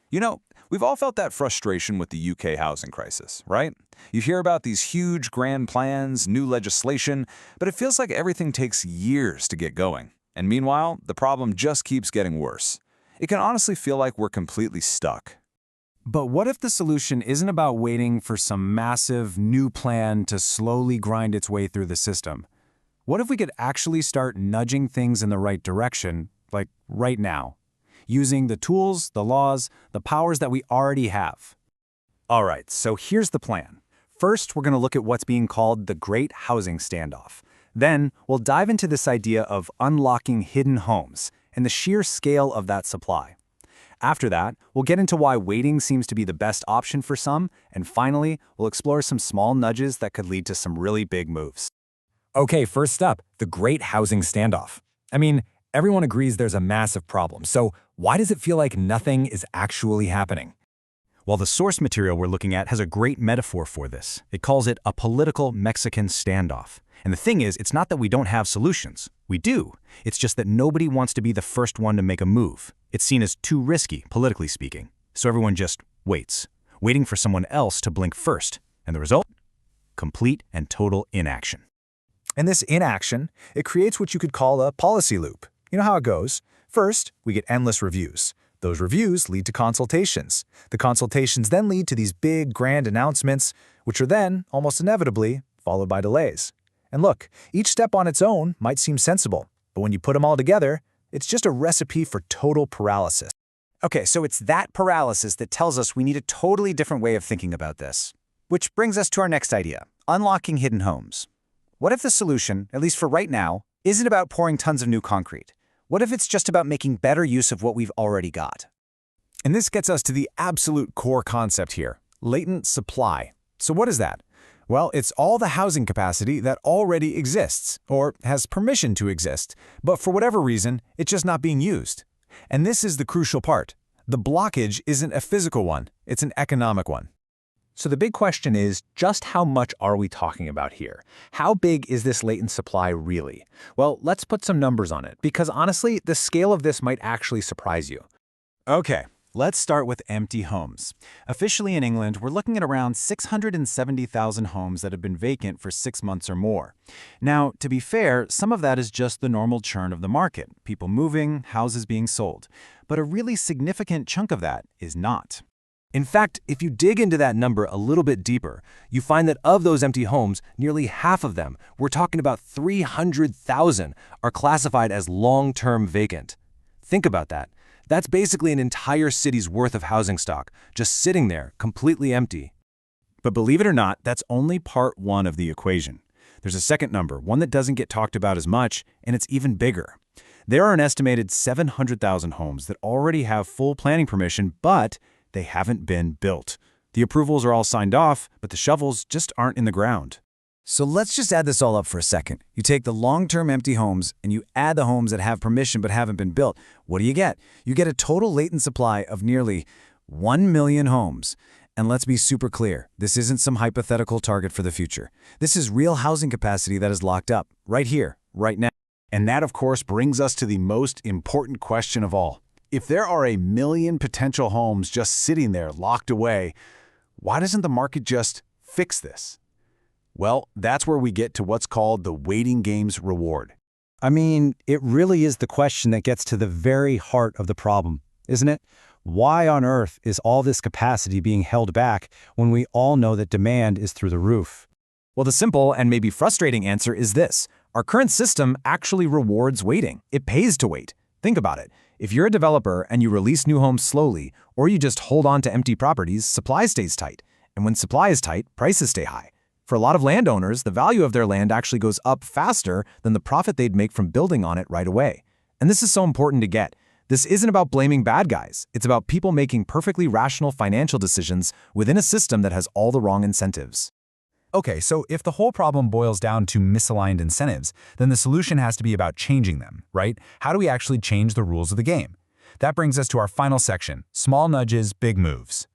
You know, we've all felt that frustration with the UK housing crisis, right? You hear about these huge grand plans, new legislation, but it feels like everything takes years to get going. And meanwhile, the problem just keeps getting worse. It can honestly feel like we're completely stuck. But what if the solution isn't about waiting for some massive new plan to slowly grind its way through the system? What if we could actually start nudging things in the right direction, like right now, using the tools, the laws, the powers that we already have? All right, so here's the plan. First, we're going to look at what's being called the Great Housing Standoff. Then, we'll dive into this idea of unlocking hidden homes and the sheer scale of that supply. After that, we'll get into why waiting seems to be the best option for some, and finally, we'll explore some small nudges that could lead to some really big moves. Okay, first up, the Great Housing Standoff. I mean, everyone agrees there's a massive problem, so why does it feel like nothing is actually happening? Well, the source material we're looking at has a great metaphor for this. It calls it a political Mexican standoff. And the thing is, it's not that we don't have solutions. We do. It's just that nobody wants to be the first one to make a move. It's seen as too risky, politically speaking. So everyone just waits, waiting for someone else to blink first. And the result? Complete and total inaction. And this inaction, it creates what you could call a policy loop. You know how it goes. First, we get endless reviews. Those reviews lead to consultations. The consultations then lead to these big, grand announcements, which are then, almost inevitably, followed by delays. And look, each step on its own might seem sensible, but when you put them all together, it's just a recipe for total paralysis. Okay, so it's that paralysis that tells us we need a totally different way of thinking about this. Which brings us to our next idea, unlocking hidden homes. What if the solution, at least for right now, isn't about pouring tons of new concrete? What if it's just about making better use of what we've already got? And this gets us to the absolute core concept here, latent supply. So what is that? Well, it's all the housing capacity that already exists, or has permission to exist, but for whatever reason, it's just not being used. And this is the crucial part. The blockage isn't a physical one, it's an economic one. So the big question is, just how much are we talking about here? How big is this latent supply really? Well, let's put some numbers on it, because honestly, the scale of this might actually surprise you. Okay. Let's start with empty homes. Officially in England, we're looking at around 670,000 homes that have been vacant for 6 months or more. Now, to be fair, some of that is just the normal churn of the market, people moving, houses being sold. But a really significant chunk of that is not. In fact, if you dig into that number a little bit deeper, you find that of those empty homes, nearly half of them, we're talking about 300,000, are classified as long-term vacant. Think about that. That's basically an entire city's worth of housing stock, just sitting there, completely empty. But believe it or not, that's only part one of the equation. There's a second number, one that doesn't get talked about as much, and it's even bigger. There are an estimated 700,000 homes that already have full planning permission, but they haven't been built. The approvals are all signed off, but the shovels just aren't in the ground. So let's just add this all up for a second. You take the long-term empty homes and you add the homes that have permission but haven't been built. What do you get? You get a total latent supply of nearly 1 million homes. And let's be super clear, this isn't some hypothetical target for the future. This is real housing capacity that is locked up, right here, right now. And that, of course, brings us to the most important question of all. If there are 1 million potential homes just sitting there locked away, why doesn't the market just fix this? Well, that's where we get to what's called the waiting game's reward. I mean, it really is the question that gets to the very heart of the problem, isn't it? Why on earth is all this capacity being held back when we all know that demand is through the roof? Well, the simple and maybe frustrating answer is this. Our current system actually rewards waiting. It pays to wait. Think about it. If you're a developer and you release new homes slowly, or you just hold on to empty properties, supply stays tight. And when supply is tight, prices stay high. For a lot of landowners, the value of their land actually goes up faster than the profit they'd make from building on it right away. And this is so important to get. This isn't about blaming bad guys. It's about people making perfectly rational financial decisions within a system that has all the wrong incentives. Okay, so if the whole problem boils down to misaligned incentives, then the solution has to be about changing them, right? How do we actually change the rules of the game? That brings us to our final section, small nudges, big moves.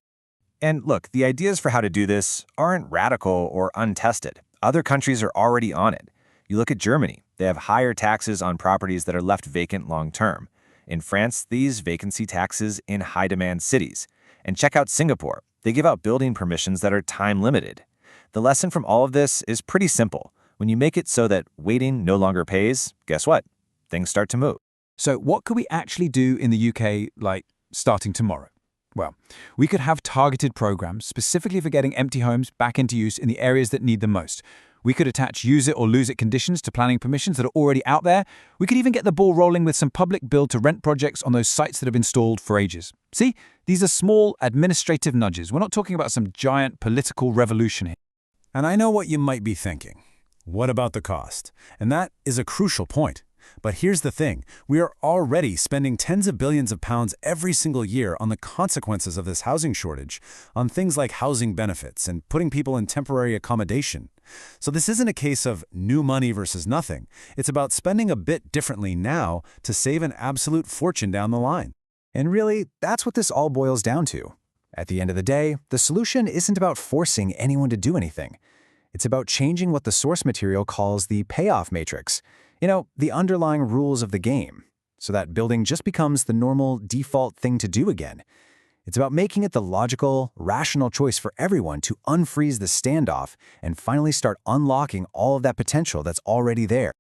And look, the ideas for how to do this aren't radical or untested. Other countries are already on it. You look at Germany. They have higher taxes on properties that are left vacant long term. In France, these vacancy taxes in high-demand cities. And check out Singapore. They give out building permissions that are time-limited. The lesson from all of this is pretty simple. When you make it so that waiting no longer pays, guess what? Things start to move. So what could we actually do in the UK, like, starting tomorrow? Well, we could have targeted programs specifically for getting empty homes back into use in the areas that need them most. We could attach use it or lose it conditions to planning permissions that are already out there. We could even get the ball rolling with some public build-to-rent projects on those sites that have been stalled for ages. See, these are small administrative nudges. We're not talking about some giant political revolution here. And I know what you might be thinking. What about the cost? And that is a crucial point. But here's the thing. We are already spending tens of billions of pounds every single year on the consequences of this housing shortage, on things like housing benefits and putting people in temporary accommodation. So this isn't a case of new money versus nothing. It's about spending a bit differently now to save an absolute fortune down the line. And really, that's what this all boils down to. At the end of the day, the solution isn't about forcing anyone to do anything. It's about changing what the source material calls the payoff matrix. You know, the underlying rules of the game, so that building just becomes the normal default thing to do again. It's about making it the logical, rational choice for everyone to unfreeze the standoff and finally start unlocking all of that potential that's already there.